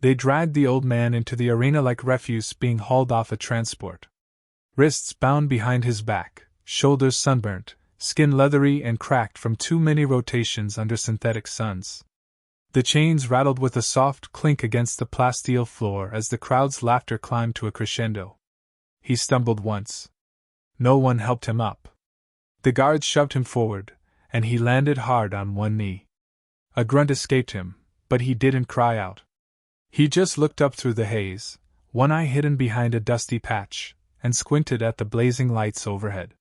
They dragged the old man into the arena like refuse being hauled off a transport. Wrists bound behind his back, shoulders sunburnt, skin leathery and cracked from too many rotations under synthetic suns. The chains rattled with a soft clink against the plasteel floor as the crowd's laughter climbed to a crescendo. He stumbled once. No one helped him up. The guards shoved him forward, and he landed hard on one knee. A grunt escaped him, but he didn't cry out. He just looked up through the haze, one eye hidden behind a dusty patch, and squinted at the blazing lights overhead.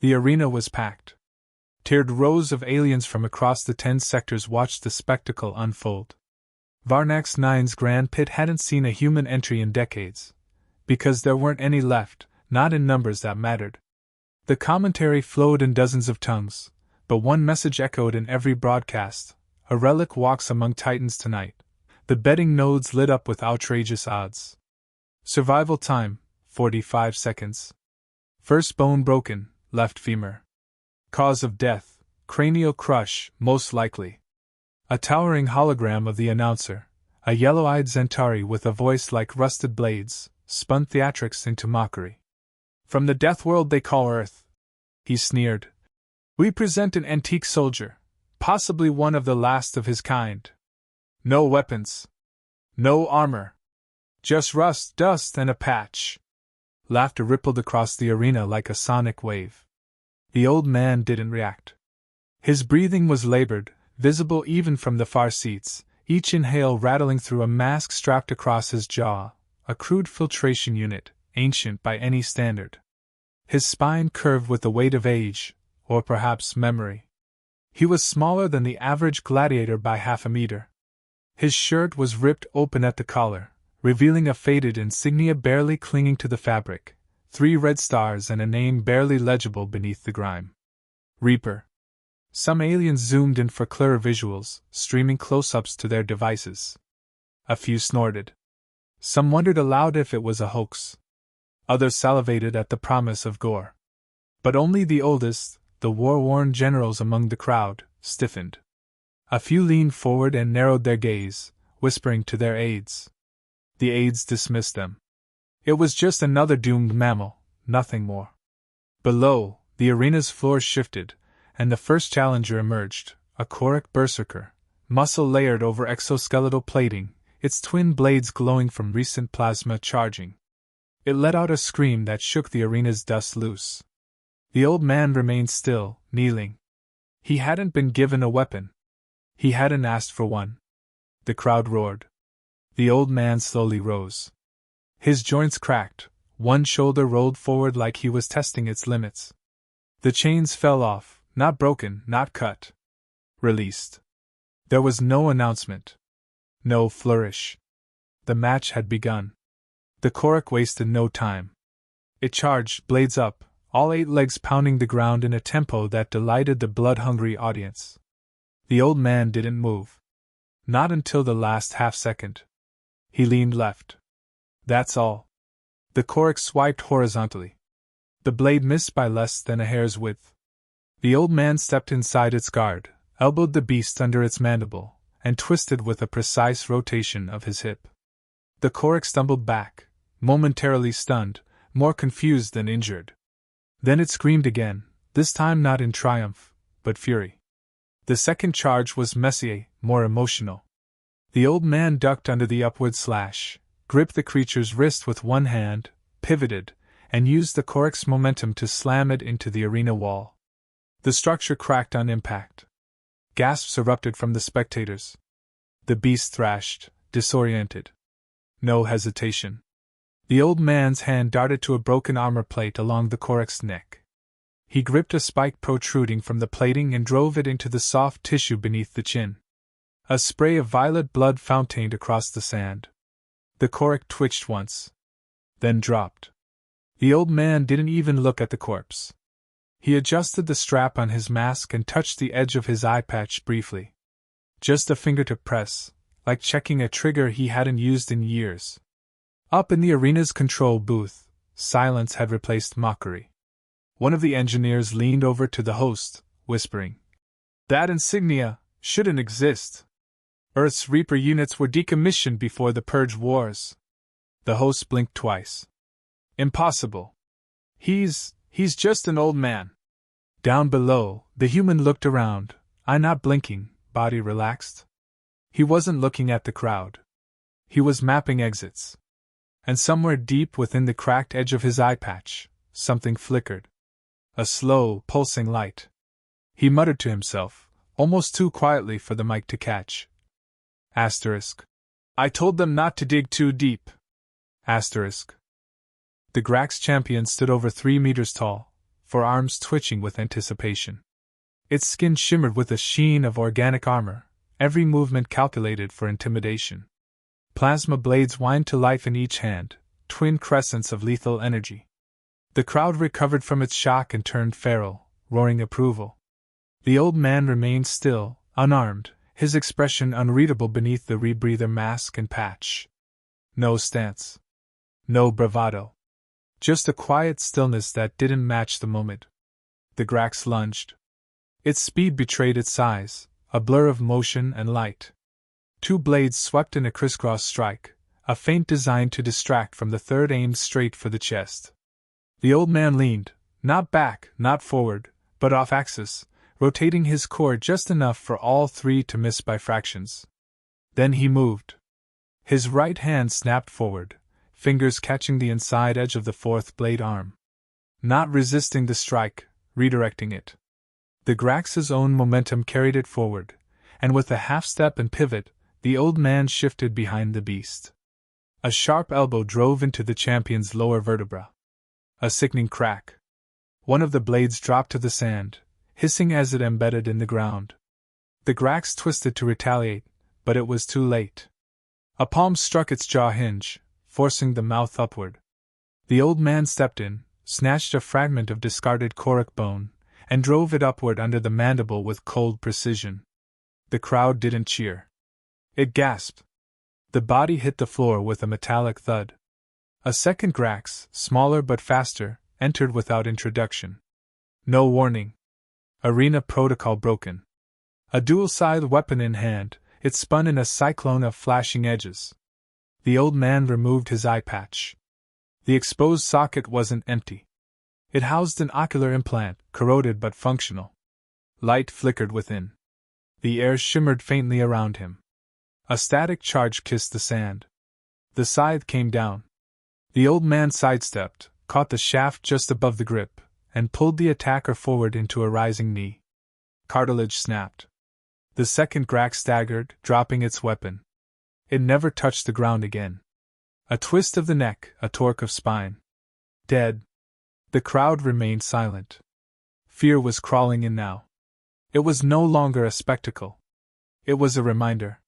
The arena was packed. Tiered rows of aliens from across the 10 sectors watched the spectacle unfold. Varnax 9's Grand Pit hadn't seen a human entry in decades, because there weren't any left, not in numbers that mattered. The commentary flowed in dozens of tongues, but one message echoed in every broadcast: a relic walks among titans tonight. The betting nodes lit up with outrageous odds. Survival time, 45 seconds. First bone broken, left femur. Cause of death, cranial crush, most likely. A towering hologram of the announcer, a yellow-eyed Centauri with a voice like rusted blades, spun theatrics into mockery. From the death world they call Earth, he sneered. We present an antique soldier, possibly one of the last of his kind. No weapons. No armor. Just rust, dust, and a patch. Laughter rippled across the arena like a sonic wave. The old man didn't react. His breathing was labored, visible even from the far seats, each inhale rattling through a mask strapped across his jaw, a crude filtration unit, ancient by any standard. His spine curved with the weight of age, or perhaps memory. He was smaller than the average gladiator by half a meter. His shirt was ripped open at the collar, revealing a faded insignia barely clinging to the fabric, 3 red stars and a name barely legible beneath the grime. Reaper. Some aliens zoomed in for clearer visuals, streaming close-ups to their devices. A few snorted. Some wondered aloud if it was a hoax. Others salivated at the promise of gore. But only the oldest, the war-worn generals among the crowd, stiffened. A few leaned forward and narrowed their gaze, whispering to their aides. The aides dismissed them. It was just another doomed mammal, nothing more. Below, the arena's floor shifted, and the first challenger emerged, a Korak berserker, muscle layered over exoskeletal plating, its twin blades glowing from recent plasma charging. It let out a scream that shook the arena's dust loose. The old man remained still, kneeling. He hadn't been given a weapon. He hadn't asked for one. The crowd roared. The old man slowly rose. His joints cracked, one shoulder rolled forward like he was testing its limits. The chains fell off, not broken, not cut. Released. There was no announcement. No flourish. The match had begun. The Korak wasted no time. It charged, blades up, all 8 legs pounding the ground in a tempo that delighted the blood-hungry audience. The old man didn't move. Not until the last half-second. He leaned left. That's all. The Korak swiped horizontally. The blade missed by less than a hair's width. The old man stepped inside its guard, elbowed the beast under its mandible, and twisted with a precise rotation of his hip. The Korak stumbled back, momentarily stunned, more confused than injured. Then it screamed again, this time not in triumph, but fury. The second charge was messier, more emotional. The old man ducked under the upward slash, gripped the creature's wrist with one hand, pivoted, and used the Korak's momentum to slam it into the arena wall. The structure cracked on impact. Gasps erupted from the spectators. The beast thrashed, disoriented. No hesitation. The old man's hand darted to a broken armor plate along the Korak's neck. He gripped a spike protruding from the plating and drove it into the soft tissue beneath the chin. A spray of violet blood fountained across the sand. The Korak twitched once. Then dropped. The old man didn't even look at the corpse. He adjusted the strap on his mask and touched the edge of his eye patch briefly. Just a fingertip press, like checking a trigger he hadn't used in years. Up in the arena's control booth, silence had replaced mockery. One of the engineers leaned over to the host, whispering, "That insignia shouldn't exist. Earth's Reaper units were decommissioned before the Purge Wars. The host blinked twice. Impossible. He's just an old man. Down below, the human looked around, eye not blinking, body relaxed. He wasn't looking at the crowd. He was mapping exits. And somewhere deep within the cracked edge of his eye patch, something flickered. A slow, pulsing light. He muttered to himself, almost too quietly for the mic to catch. Asterisk. I told them not to dig too deep. Asterisk. The Grax champion stood over 3 meters tall, forearms twitching with anticipation. Its skin shimmered with a sheen of organic armor, every movement calculated for intimidation. Plasma blades whined to life in each hand, twin crescents of lethal energy. The crowd recovered from its shock and turned feral, roaring approval. The old man remained still, unarmed, his expression unreadable beneath the rebreather mask and patch. No stance. No bravado. Just a quiet stillness that didn't match the moment. The Grax lunged. Its speed betrayed its size, a blur of motion and light. 2 blades swept in a crisscross strike, a feint designed to distract from the third aimed straight for the chest. The old man leaned, not back, not forward, but off axis, rotating his core just enough for all 3 to miss by fractions. Then he moved. His right hand snapped forward, fingers catching the inside edge of the 4th blade arm. Not resisting the strike, redirecting it. The Grax's own momentum carried it forward, and with a half-step and pivot, the old man shifted behind the beast. A sharp elbow drove into the champion's lower vertebra. A sickening crack. One of the blades dropped to the sand, hissing as it embedded in the ground. The Grax twisted to retaliate, but it was too late. A palm struck its jaw hinge, forcing the mouth upward. The old man stepped in, snatched a fragment of discarded choric bone, and drove it upward under the mandible with cold precision. The crowd didn't cheer. It gasped. The body hit the floor with a metallic thud. A second Grax, smaller but faster, entered without introduction. No warning. Arena protocol broken. A dual-scythe weapon in hand, it spun in a cyclone of flashing edges. The old man removed his eye patch. The exposed socket wasn't empty. It housed an ocular implant, corroded but functional. Light flickered within. The air shimmered faintly around him. A static charge kissed the sand. The scythe came down. The old man sidestepped, caught the shaft just above the grip, and pulled the attacker forward into a rising knee. Cartilage snapped. The second Grax staggered, dropping its weapon. It never touched the ground again. A twist of the neck, a torque of spine. Dead. The crowd remained silent. Fear was crawling in now. It was no longer a spectacle. It was a reminder.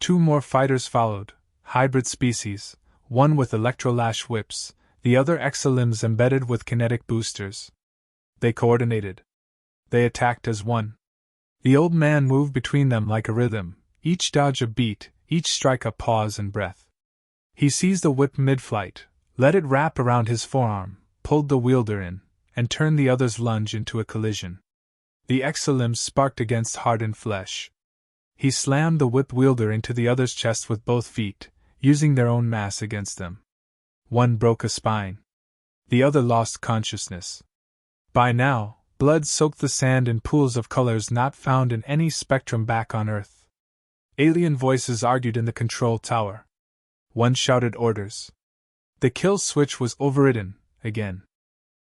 2 more fighters followed, hybrid species, one with electrolash whips, the other exolimbs embedded with kinetic boosters. They coordinated. They attacked as one. The old man moved between them like a rhythm, each dodge a beat, each strike a pause and breath. He seized a whip mid-flight, let it wrap around his forearm, pulled the wielder in, and turned the other's lunge into a collision. The exolimbs sparked against hardened flesh. He slammed the whip wielder into the other's chest with both feet, using their own mass against them. One broke a spine. The other lost consciousness. By now, blood soaked the sand in pools of colors not found in any spectrum back on Earth. Alien voices argued in the control tower. One shouted orders. The kill switch was overridden, again.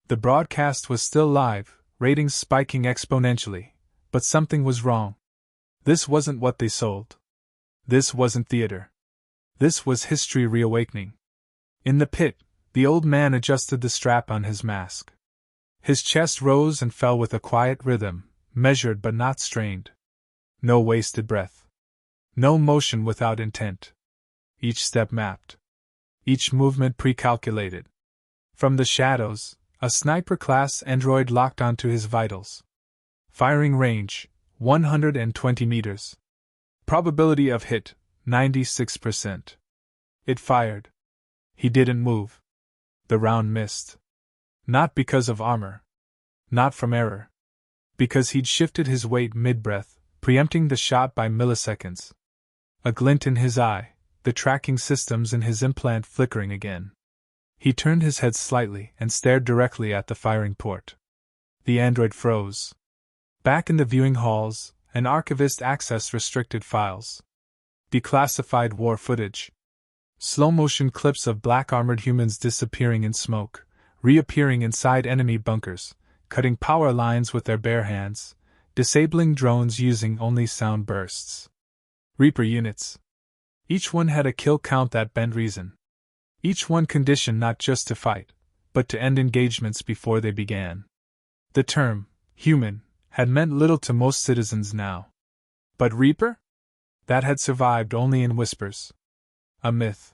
The broadcast was still live, ratings spiking exponentially, but something was wrong. This wasn't what they sold. This wasn't theater. This was history reawakening. In the pit, the old man adjusted the strap on his mask. His chest rose and fell with a quiet rhythm, measured but not strained. No wasted breath. No motion without intent. Each step mapped. Each movement pre-calculated. From the shadows, a sniper-class android locked onto his vitals. Firing range, 120 meters. Probability of hit, 96%. It fired. He didn't move. The round missed. Not because of armor. Not from error. Because he'd shifted his weight mid-breath, preempting the shot by milliseconds. a glint in his eye, the tracking systems in his implant flickering again. He turned his head slightly and stared directly at the firing port. The android froze. Back in the viewing halls, an archivist accessed restricted files. Declassified war footage. Slow-motion clips of black-armored humans disappearing in smoke, reappearing inside enemy bunkers, cutting power lines with their bare hands, disabling drones using only sound bursts. Reaper units. Each one had a kill count that bent reason. Each one conditioned not just to fight, but to end engagements before they began. The term, human, had meant little to most citizens now. But Reaper? That had survived only in whispers. A myth.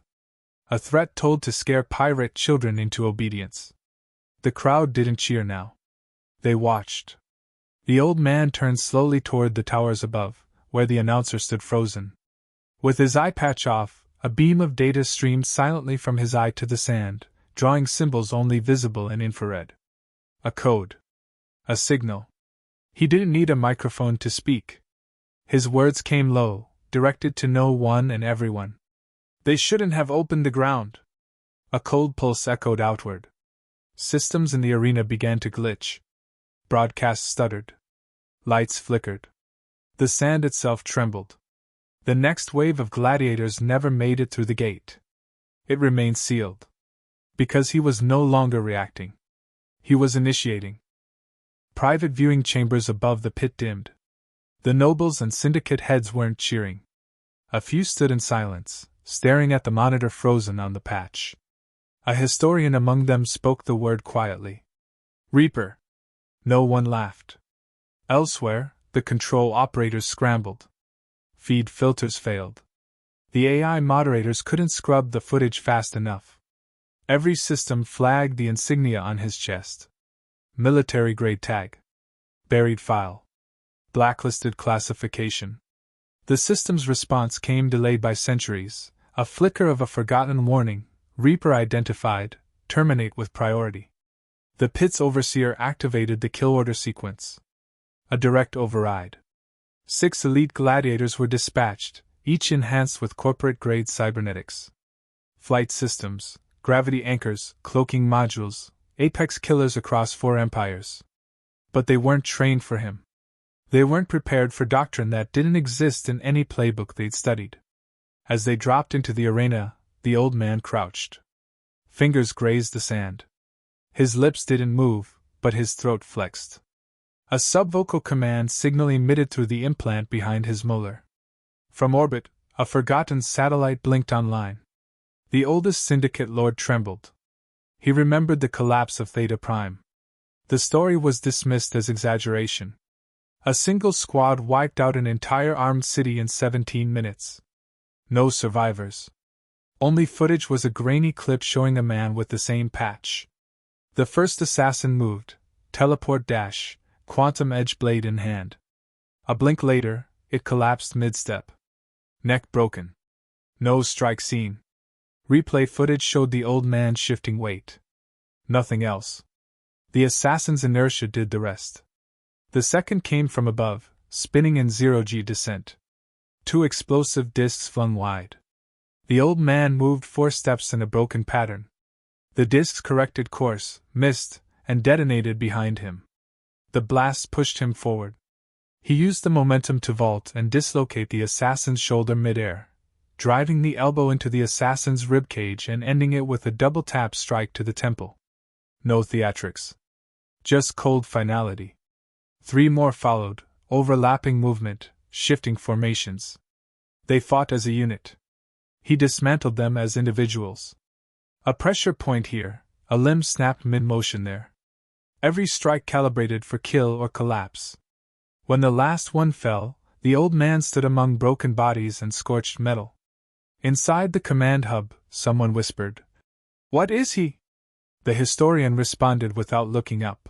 A threat told to scare pirate children into obedience. The crowd didn't cheer now. They watched. The old man turned slowly toward the towers above, where the announcer stood frozen. With his eye patch off, a beam of data streamed silently from his eye to the sand, drawing symbols only visible in infrared. A code. A signal. He didn't need a microphone to speak. His words came low, directed to no one and everyone. They shouldn't have opened the ground. A cold pulse echoed outward. Systems in the arena began to glitch. Broadcasts stuttered. Lights flickered. The sand itself trembled. The next wave of gladiators never made it through the gate. It remained sealed. Because he was no longer reacting. He was initiating. Private viewing chambers above the pit dimmed. The nobles and syndicate heads weren't cheering. A few stood in silence, staring at the monitor frozen on the patch. A historian among them spoke the word quietly. Reaper. No one laughed. Elsewhere, the control operators scrambled. Feed filters failed. The AI moderators couldn't scrub the footage fast enough. Every system flagged the insignia on his chest. Military-grade tag. Buried file. Blacklisted classification. The system's response came delayed by centuries, a flicker of a forgotten warning, Reaper identified, terminate with priority. The pit's overseer activated the kill order sequence. A direct override. 6 elite gladiators were dispatched, each enhanced with corporate-grade cybernetics. Flight systems, gravity anchors, cloaking modules, apex killers across 4 empires. But they weren't trained for him. They weren't prepared for doctrine that didn't exist in any playbook they'd studied. As they dropped into the arena, the old man crouched. Fingers grazed the sand. His lips didn't move, but his throat flexed. A subvocal command signal emitted through the implant behind his molar. From orbit, a forgotten satellite blinked online. The oldest syndicate lord trembled. He remembered the collapse of Theta Prime. The story was dismissed as exaggeration. A single squad wiped out an entire armed city in 17 minutes. No survivors. Only footage was a grainy clip showing a man with the same patch. The first assassin moved, teleport dash, quantum edge blade in hand. A blink later, it collapsed mid-step. Neck broken. No strike seen. Replay footage showed the old man shifting weight. Nothing else. The assassin's inertia did the rest. The second came from above, spinning in zero-G descent. 2 explosive discs flung wide. The old man moved 4 steps in a broken pattern. The discs corrected course, missed, and detonated behind him. The blast pushed him forward. He used the momentum to vault and dislocate the assassin's shoulder mid-air, driving the elbow into the assassin's ribcage and ending it with a double-tap strike to the temple. No theatrics. Just cold finality. 3 more followed, overlapping movement, shifting formations. They fought as a unit. He dismantled them as individuals. A pressure point here, a limb snapped mid-motion there. Every strike calibrated for kill or collapse. When the last one fell, the old man stood among broken bodies and scorched metal. Inside the command hub, someone whispered, "What is he?" The historian responded without looking up.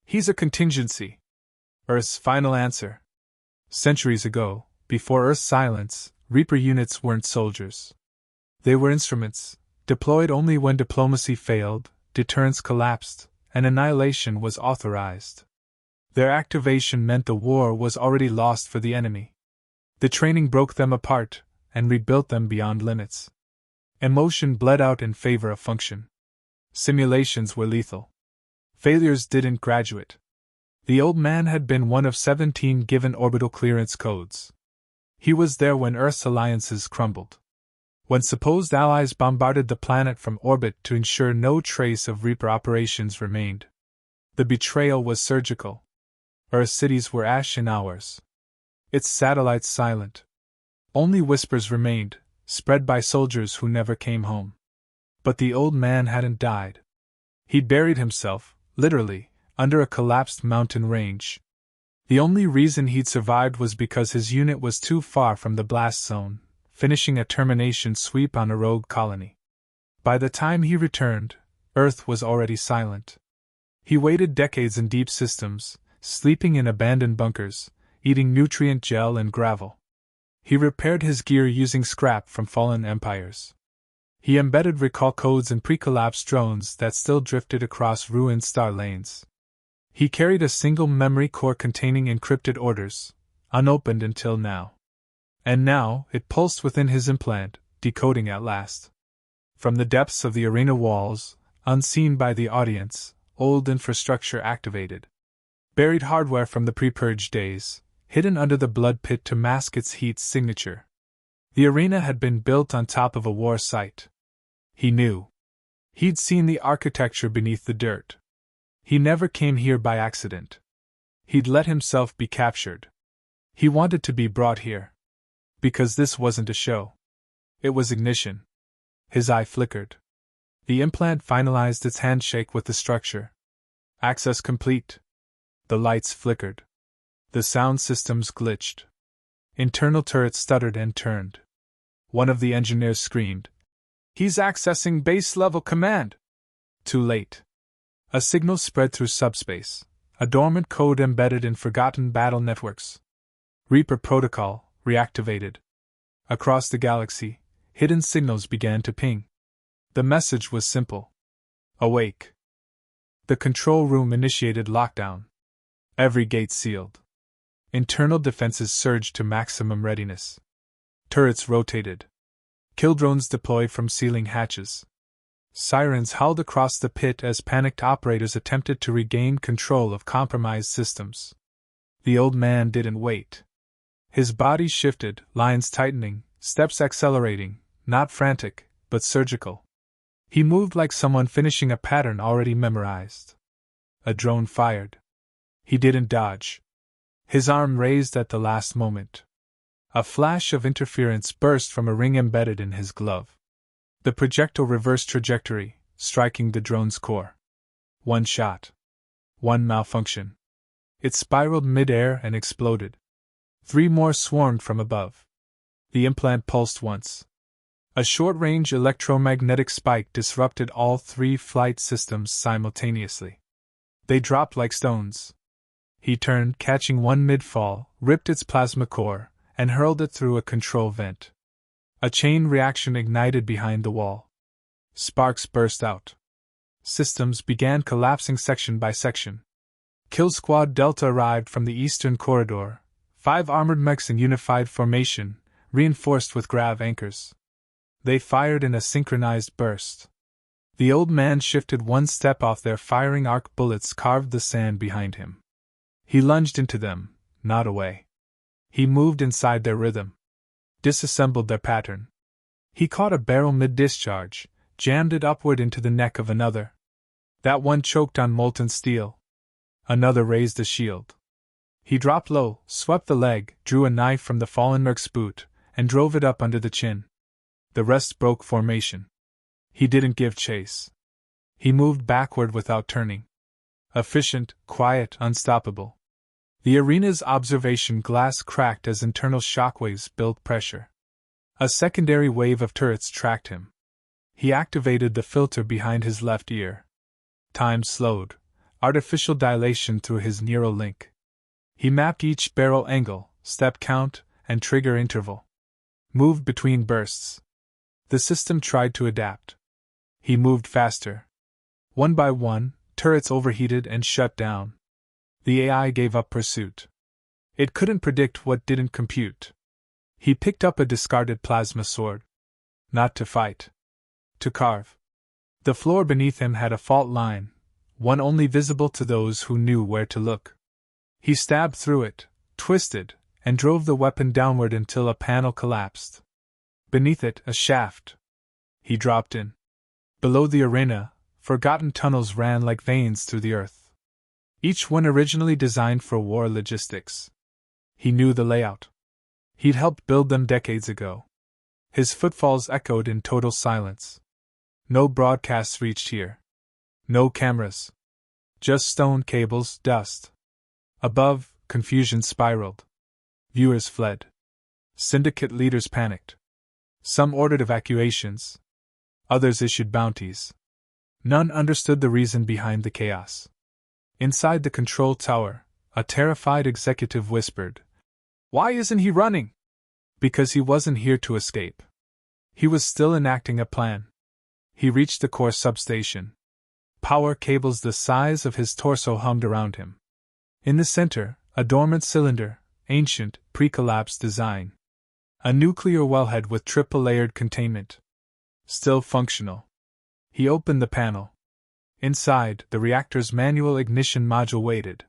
"He's a contingency." Earth's final answer. Centuries ago, before Earth's silence, Reaper units weren't soldiers. They were instruments, deployed only when diplomacy failed, deterrence collapsed, and annihilation was authorized. Their activation meant the war was already lost for the enemy. The training broke them apart, and rebuilt them beyond limits. Emotion bled out in favor of function. Simulations were lethal. Failures didn't graduate. The old man had been one of 17 given orbital clearance codes. He was there when Earth's alliances crumbled. When supposed allies bombarded the planet from orbit to ensure no trace of Reaper operations remained. The betrayal was surgical. Earth's cities were ash in hours. Its satellites silent. Only whispers remained, spread by soldiers who never came home. But the old man hadn't died. He'd buried himself, literally, under a collapsed mountain range. The only reason he'd survived was because his unit was too far from the blast zone, finishing a termination sweep on a rogue colony. By the time he returned, Earth was already silent. He waited decades in deep systems, sleeping in abandoned bunkers, eating nutrient gel and gravel. He repaired his gear using scrap from fallen empires. He embedded recall codes in pre-collapse drones that still drifted across ruined star lanes. He carried a single memory core containing encrypted orders, unopened until now. And now, it pulsed within his implant, decoding at last. From the depths of the arena walls, unseen by the audience, old infrastructure activated. Buried hardware from the pre-purge days, hidden under the blood pit to mask its heat signature. The arena had been built on top of a war site. He knew. He'd seen the architecture beneath the dirt. He never came here by accident. He'd let himself be captured. He wanted to be brought here. Because this wasn't a show. It was ignition. His eye flickered. The implant finalized its handshake with the structure. Access complete. The lights flickered. The sound systems glitched. Internal turrets stuttered and turned. One of the engineers screamed, "He's accessing base-level command!" Too late. A signal spread through subspace, a dormant code embedded in forgotten battle networks. Reaper protocol, reactivated. Across the galaxy, hidden signals began to ping. The message was simple. Awake. The control room initiated lockdown. Every gate sealed. Internal defenses surged to maximum readiness. Turrets rotated. Kill drones deployed from ceiling hatches. Sirens howled across the pit as panicked operators attempted to regain control of compromised systems. The old man didn't wait. His body shifted, lines tightening, steps accelerating, not frantic, but surgical. He moved like someone finishing a pattern already memorized. A drone fired. He didn't dodge. His arm raised at the last moment. A flash of interference burst from a ring embedded in his glove. The projectile reversed trajectory, striking the drone's core. One shot. One malfunction. It spiraled mid-air and exploded. 3 more swarmed from above. The implant pulsed once. A short-range electromagnetic spike disrupted all 3 flight systems simultaneously. They dropped like stones. He turned, catching one mid-fall, ripped its plasma core, and hurled it through a control vent. A chain reaction ignited behind the wall. Sparks burst out. Systems began collapsing section by section. Kill Squad Delta arrived from the eastern corridor, 5 armored mechs in unified formation, reinforced with grav anchors. They fired in a synchronized burst. The old man shifted one step off their firing arc. Bullets carved the sand behind him. He lunged into them, not away. He moved inside their rhythm. Disassembled their pattern. He caught a barrel mid-discharge, jammed it upward into the neck of another. That one choked on molten steel. Another raised a shield. He dropped low, swept the leg, drew a knife from the fallen merc's boot, and drove it up under the chin. The rest broke formation. He didn't give chase. He moved backward without turning. Efficient, quiet, unstoppable. The arena's observation glass cracked as internal shockwaves built pressure. A secondary wave of turrets tracked him. He activated the filter behind his left ear. Time slowed, artificial dilation through his neural link. He mapped each barrel angle, step count, and trigger interval. Moved between bursts. The system tried to adapt. He moved faster. One by one, turrets overheated and shut down. The AI gave up pursuit. It couldn't predict what didn't compute. He picked up a discarded plasma sword. Not to fight. To carve. The floor beneath him had a fault line, one only visible to those who knew where to look. He stabbed through it, twisted, and drove the weapon downward until a panel collapsed. Beneath it, a shaft. He dropped in. Below the arena, forgotten tunnels ran like veins through the earth. Each one originally designed for war logistics. He knew the layout. He'd helped build them decades ago. His footfalls echoed in total silence. No broadcasts reached here. No cameras. Just stone cables, dust. Above, confusion spiraled. Viewers fled. Syndicate leaders panicked. Some ordered evacuations. Others issued bounties. None understood the reason behind the chaos. Inside the control tower, a terrified executive whispered, "Why isn't he running?" Because he wasn't here to escape. He was still enacting a plan. He reached the core substation. Power cables the size of his torso hummed around him. In the center, a dormant cylinder, ancient, pre-collapsed design. A nuclear wellhead with triple-layered containment. Still functional. He opened the panel. Inside, the reactor's manual ignition module waited.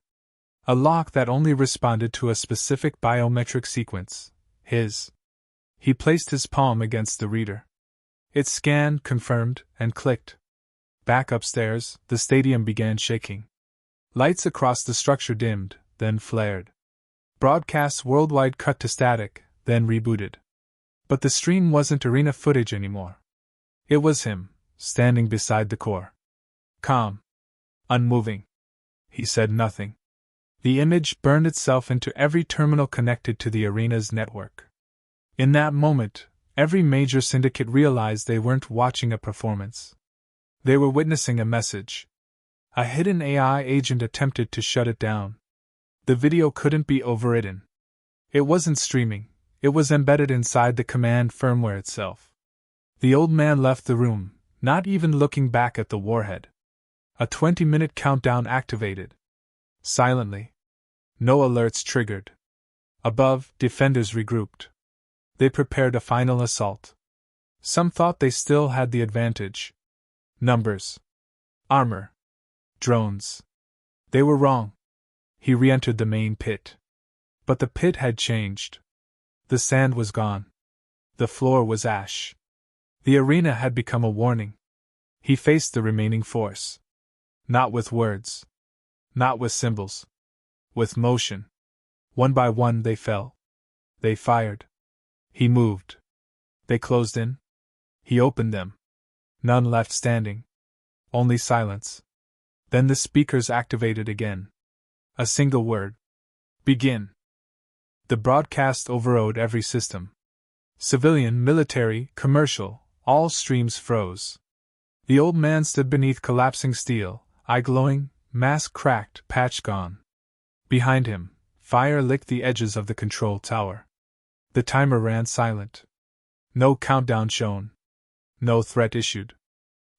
A lock that only responded to a specific biometric sequence. His. He placed his palm against the reader. It scanned, confirmed, and clicked. Back upstairs, the stadium began shaking. Lights across the structure dimmed, then flared. Broadcasts worldwide cut to static, then rebooted. But the stream wasn't arena footage anymore. It was him, standing beside the core. Calm. Unmoving. He said nothing. The image burned itself into every terminal connected to the arena's network. In that moment, every major syndicate realized they weren't watching a performance. They were witnessing a message. A hidden AI agent attempted to shut it down. The video couldn't be overridden. It wasn't streaming, it was embedded inside the command firmware itself. The old man left the room, not even looking back at the warhead. A 20-minute countdown activated. Silently. No alerts triggered. Above, defenders regrouped. They prepared a final assault. Some thought they still had the advantage. Numbers. Armor. Drones. They were wrong. He re-entered the main pit. But the pit had changed. The sand was gone. The floor was ash. The arena had become a warning. He faced the remaining force. Not with words. Not with symbols. With motion. One by one they fell. They fired. He moved. They closed in. He opened them. None left standing. Only silence. Then the speakers activated again. A single word. Begin. The broadcast overrode every system. Civilian, military, commercial, all streams froze. The old man stood beneath collapsing steel, eye glowing, mask cracked, patch gone. Behind him, fire licked the edges of the control tower. The timer ran silent. No countdown shone. No threat issued.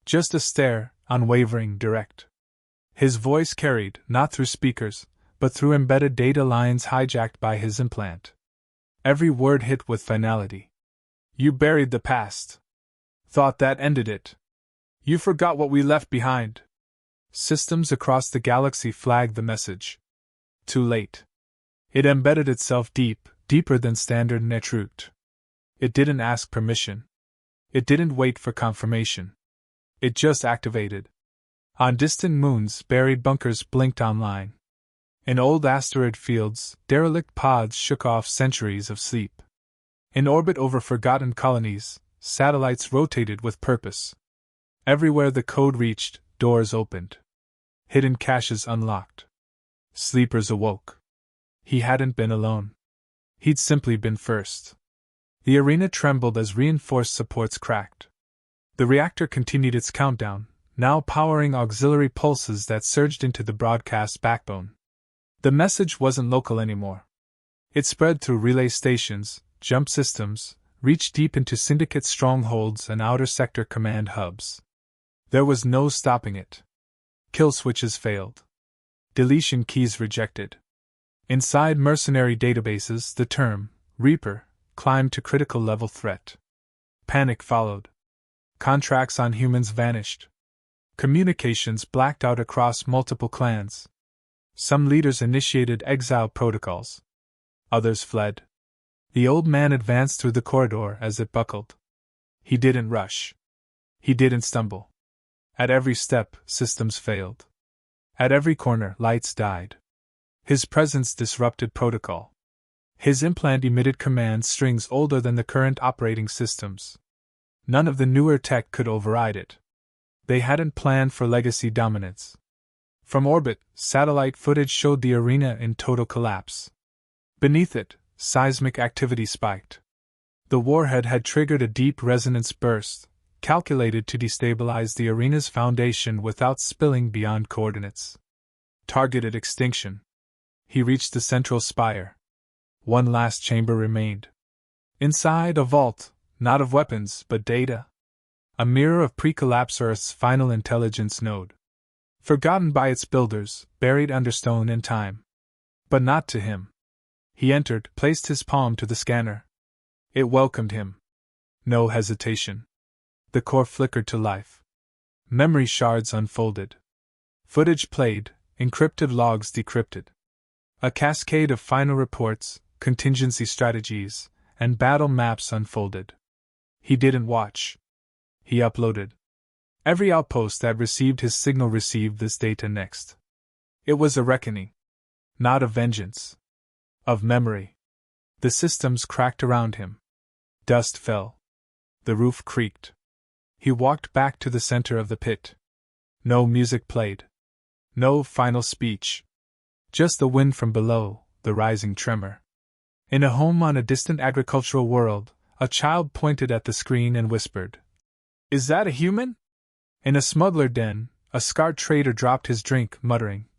Just a stare, unwavering, direct. His voice carried, not through speakers, but through embedded data lines hijacked by his implant. Every word hit with finality. You buried the past. Thought that ended it. You forgot what we left behind. Systems across the galaxy flagged the message. Too late. It embedded itself deep, deeper than standard netroote. It didn't ask permission. It didn't wait for confirmation. It just activated. On distant moons, buried bunkers blinked online. In old asteroid fields, derelict pods shook off centuries of sleep. In orbit over forgotten colonies, satellites rotated with purpose. Everywhere the code reached, doors opened. Hidden caches unlocked. Sleepers awoke. He hadn't been alone. He'd simply been first. The arena trembled as reinforced supports cracked. The reactor continued its countdown, now powering auxiliary pulses that surged into the broadcast backbone. The message wasn't local anymore. It spread through relay stations, jump systems, reached deep into syndicate strongholds and outer sector command hubs. There was no stopping it. Kill switches failed. Deletion keys rejected. Inside mercenary databases, the term, REAPER, climbed to critical level threat. Panic followed. Contracts on humans vanished. Communications blacked out across multiple clans. Some leaders initiated exile protocols. Others fled. The old man advanced through the corridor as it buckled. He didn't rush. He didn't stumble. At every step, systems failed. At every corner, lights died. His presence disrupted protocol. His implant emitted command strings older than the current operating systems. None of the newer tech could override it. They hadn't planned for legacy dominance. From orbit, satellite footage showed the arena in total collapse. Beneath it, seismic activity spiked. The warhead had triggered a deep resonance burst, calculated to destabilize the arena's foundation without spilling beyond coordinates. Targeted extinction. He reached the central spire. One last chamber remained. Inside, a vault, not of weapons, but data. A mirror of pre-collapse Earth's final intelligence node. Forgotten by its builders, buried under stone and time. But not to him. He entered, placed his palm to the scanner. It welcomed him. No hesitation. The core flickered to life. Memory shards unfolded. Footage played, encrypted logs decrypted. A cascade of final reports, contingency strategies, and battle maps unfolded. He didn't watch. He uploaded. Every outpost that received his signal received this data next. It was a reckoning. Not of vengeance. Of memory. The systems cracked around him. Dust fell. The roof creaked. He walked back to the center of the pit. No music played. No final speech. Just the wind from below, the rising tremor. In a home on a distant agricultural world, a child pointed at the screen and whispered, "Is that a human?" In a smuggler den, a scarred trader dropped his drink, muttering,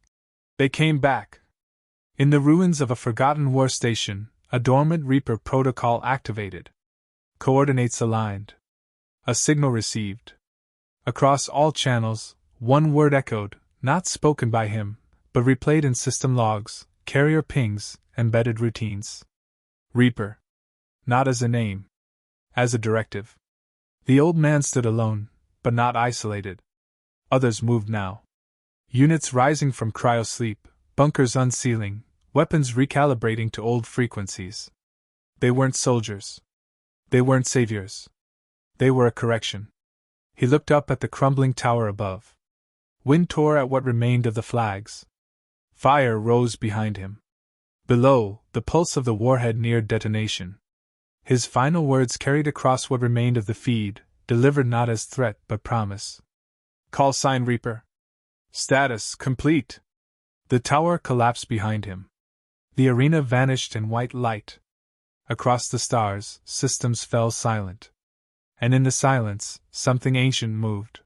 "They came back." In the ruins of a forgotten war station, a dormant Reaper protocol activated. Coordinates aligned. A signal received. Across all channels, one word echoed, not spoken by him, but replayed in system logs, carrier pings, embedded routines. Reaper. Not as a name. As a directive. The old man stood alone, but not isolated. Others moved now. Units rising from cryosleep, bunkers unsealing, weapons recalibrating to old frequencies. They weren't soldiers. They weren't saviors. They were a correction. He looked up at the crumbling tower above. Wind tore at what remained of the flags. Fire rose behind him. Below, the pulse of the warhead neared detonation. His final words carried across what remained of the feed, delivered not as threat but promise. "CALLSIGN Reaper. Status complete." The tower collapsed behind him. The arena vanished in white light. Across the stars, systems fell silent. And in the silence, something ancient moved.